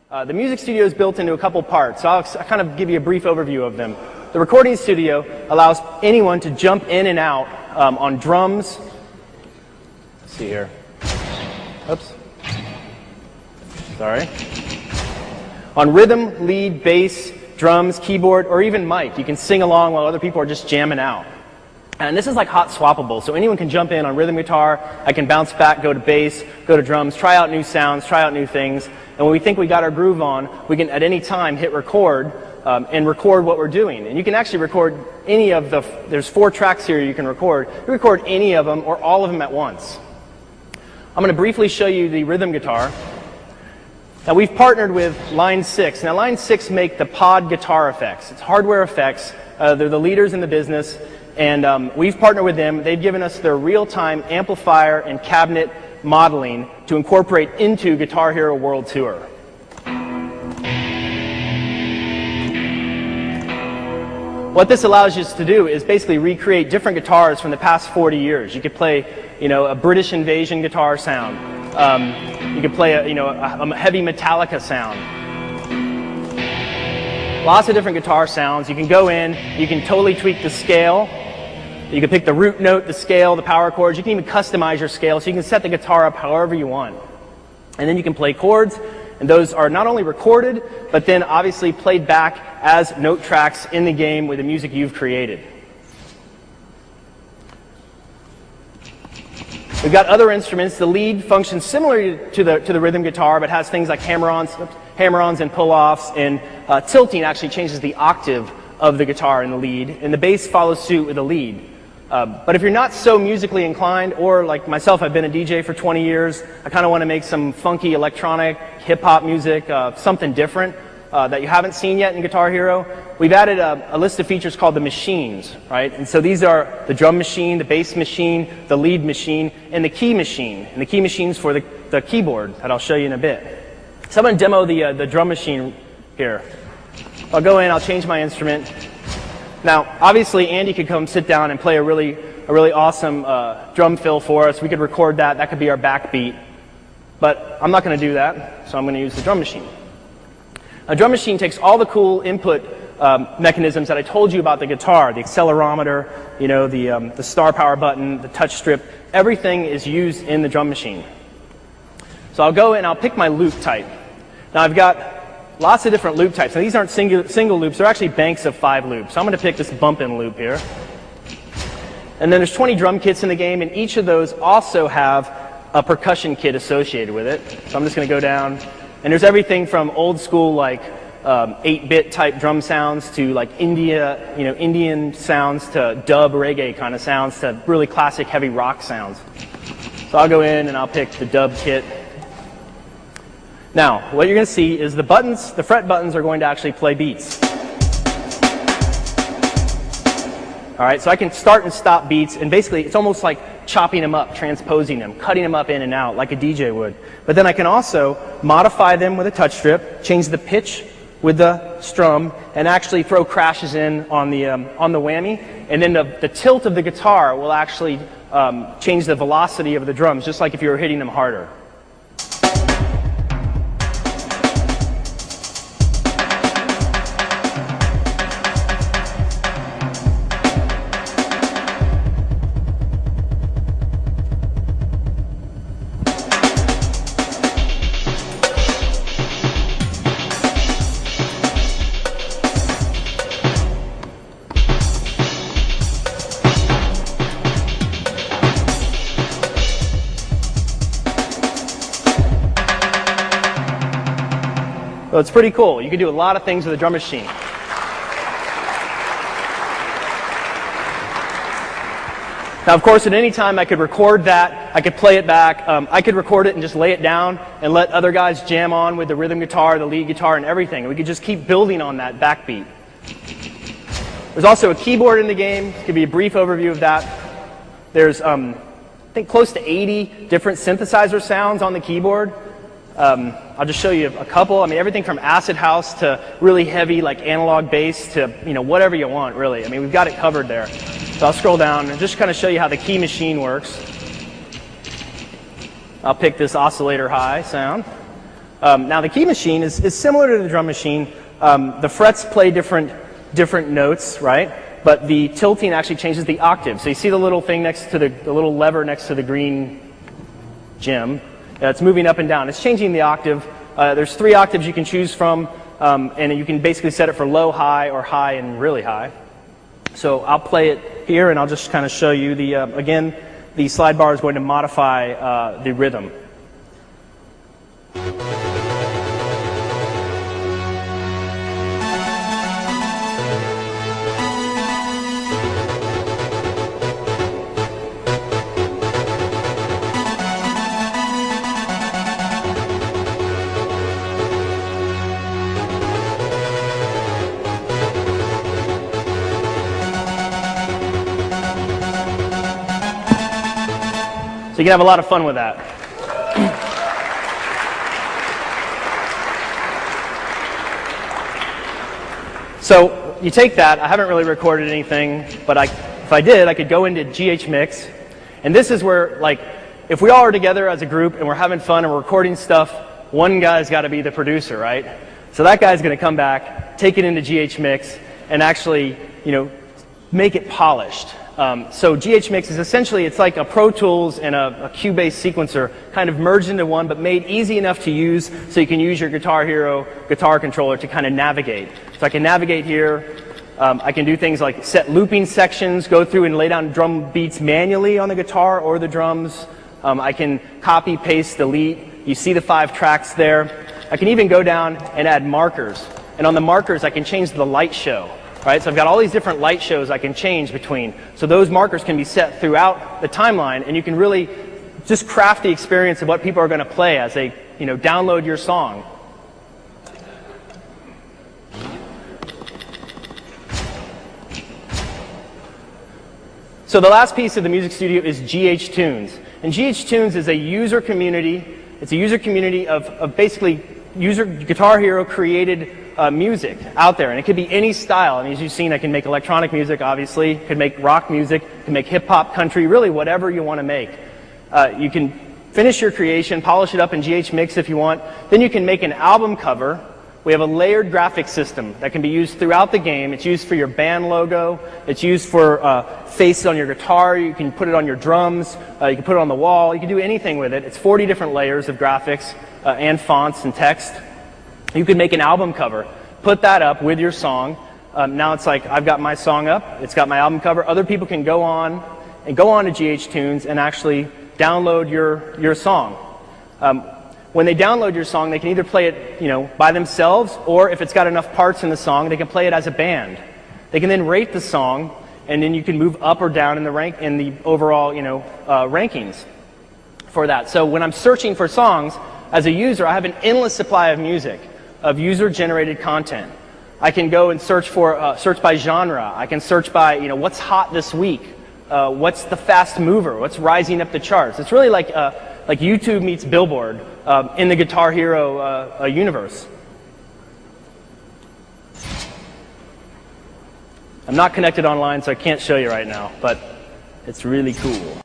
The music studio is built into a couple parts, so I'll kind of give you a brief overview of them. The recording studio allows anyone to jump in and out on drums. Let's see here. Oops. Sorry. On rhythm, lead, bass, drums, keyboard, or even mic. You can sing along while other people are just jamming out. And this is like hot swappable, so anyone can jump in on rhythm guitar. I can bounce back, go to bass, go to drums, try out new sounds, try out new things. And when we think we got our groove on, we can at any time hit record and record what we're doing. And you can actually record any of there's 4 tracks here you can record. You record any of them or all of them at once. I'm going to briefly show you the rhythm guitar. Now we've partnered with Line 6. Now Line 6 make the pod guitar effects. It's hardware effects. They're the leaders in the business. And we've partnered with them. They've given us their real-time amplifier and cabinet modeling to incorporate into Guitar Hero World Tour. What this allows you to do is basically recreate different guitars from the past 40 years. You could play, a British Invasion guitar sound. You could play a heavy Metallica sound. Lots of different guitar sounds. You can go in, you can totally tweak the scale. You can pick the root note, the scale, the power chords. You can even customize your scale, so you can set the guitar up however you want. And then you can play chords, and those are not only recorded, but then obviously played back as note tracks in the game with the music you've created. We've got other instruments. The lead functions similar to the rhythm guitar, but has things like hammer-ons and pull-offs, and tilting actually changes the octave of the guitar in the lead, and the bass follows suit with the lead. But if you're not so musically inclined, or like myself, I've been a DJ for 20 years, I kind of want to make some funky electronic, hip-hop music, something different that you haven't seen yet in Guitar Hero, we've added a list of features called the machines, right? And so these are the drum machine, the bass machine, the lead machine, and the key machine. And the key machine's for the keyboard that I'll show you in a bit. So I'm going to demo the drum machine here. I'll go in, I'll change my instrument. Now, obviously, Andy could come sit down and play a really awesome drum fill for us. We could record that. That could be our backbeat. But I'm not going to do that, so I'm going to use the drum machine. A drum machine takes all the cool input mechanisms that I told you about the guitar, the accelerometer, the star power button, the touch strip. Everything is used in the drum machine. So I'll go in, I'll pick my loop type. Now, I've got lots of different loop types. Now these aren't single loops, they're actually banks of 5 loops. So I'm going to pick this bump-in loop here. And then there's 20 drum kits in the game, and each of those also have a percussion kit associated with it. So I'm just going to go down, and there's everything from old school like 8-bit type drum sounds to like Indian sounds to dub reggae kind of sounds to really classic heavy rock sounds. So I'll go in and I'll pick the dub kit. Now, what you're going to see is the fret buttons are going to actually play beats. All right, so I can start and stop beats, and basically it's almost like chopping them up, transposing them, cutting them up in and out like a DJ would. But then I can also modify them with a touch strip, change the pitch with the strum, and actually throw crashes in on the whammy. And then the tilt of the guitar will actually change the velocity of the drums, just like if you were hitting them harder. So it's pretty cool. You can do a lot of things with a drum machine. Now, of course, at any time I could record that, I could play it back, I could record it and just lay it down and let other guys jam on with the rhythm guitar, the lead guitar, and everything. And we could just keep building on that backbeat. There's also a keyboard in the game. I'll give you a brief overview of that. There's, I think, close to 80 different synthesizer sounds on the keyboard. I'll just show you a couple. I mean, everything from acid house to really heavy like analog bass to whatever you want, really. I mean, we've got it covered there. So I'll scroll down and just kind of show you how the key machine works. I'll pick this oscillator high sound. Now the key machine is similar to the drum machine. The frets play different notes, right? But the tilting actually changes the octave. So you see the little thing next to the little lever next to the green gem. It's moving up and down. It's changing the octave. There's 3 octaves you can choose from, and you can basically set it for low, high, or high and really high. So I'll play it here, and I'll just kind of show you the, again, the slide bar is going to modify the rhythm. So you can have a lot of fun with that. So you take that. I haven't really recorded anything, but if I did, I could go into GH Mix. And this is where, like, if we all are together as a group and we're having fun and we're recording stuff, one guy's got to be the producer, right? So that guy's going to come back, take it into GH Mix, and actually, make it polished. So GH Mix is essentially, it's like a Pro Tools and a Cubase sequencer kind of merged into one, but made easy enough to use so you can use your Guitar Hero guitar controller to kind of navigate. So I can navigate here. I can do things like set looping sections, go through and lay down drum beats manually on the guitar or the drums. I can copy, paste, delete. You see the 5 tracks there. I can even go down and add markers. And on the markers, I can change the light show. Right? So I've got all these different light shows I can change between. So those markers can be set throughout the timeline, and you can really just craft the experience of what people are going to play as they, download your song. So the last piece of the Music Studio is GH Tunes. And GH Tunes is a user community. It's a user community of basically Guitar Hero created music out there, and it could be any style. I mean, as you've seen, I can make electronic music, obviously, could make rock music, can make hip-hop, country, really whatever you want to make. You can finish your creation, polish it up in GH Mix if you want, then you can make an album cover. We have a layered graphic system that can be used throughout the game. It's used for your band logo, it's used for faces on your guitar, you can put it on your drums, you can put it on the wall, you can do anything with it. It's 40 different layers of graphics and fonts and text. You could make an album cover, put that up with your song. Now it's like I've got my song up, it's got my album cover. Other people can go on to GH Tunes and actually download your song. When they download your song, they can either play it, by themselves, or if it's got enough parts in the song, they can play it as a band. They can then rate the song, and then you can move up or down in the overall, rankings for that. So when I'm searching for songs as a user, I have an endless supply of music, of user-generated content. I can go and search by genre. I can search by, what's hot this week, what's the fast mover, what's rising up the charts. It's really like YouTube meets Billboard in the Guitar Hero universe. I'm not connected online, so I can't show you right now, but it's really cool.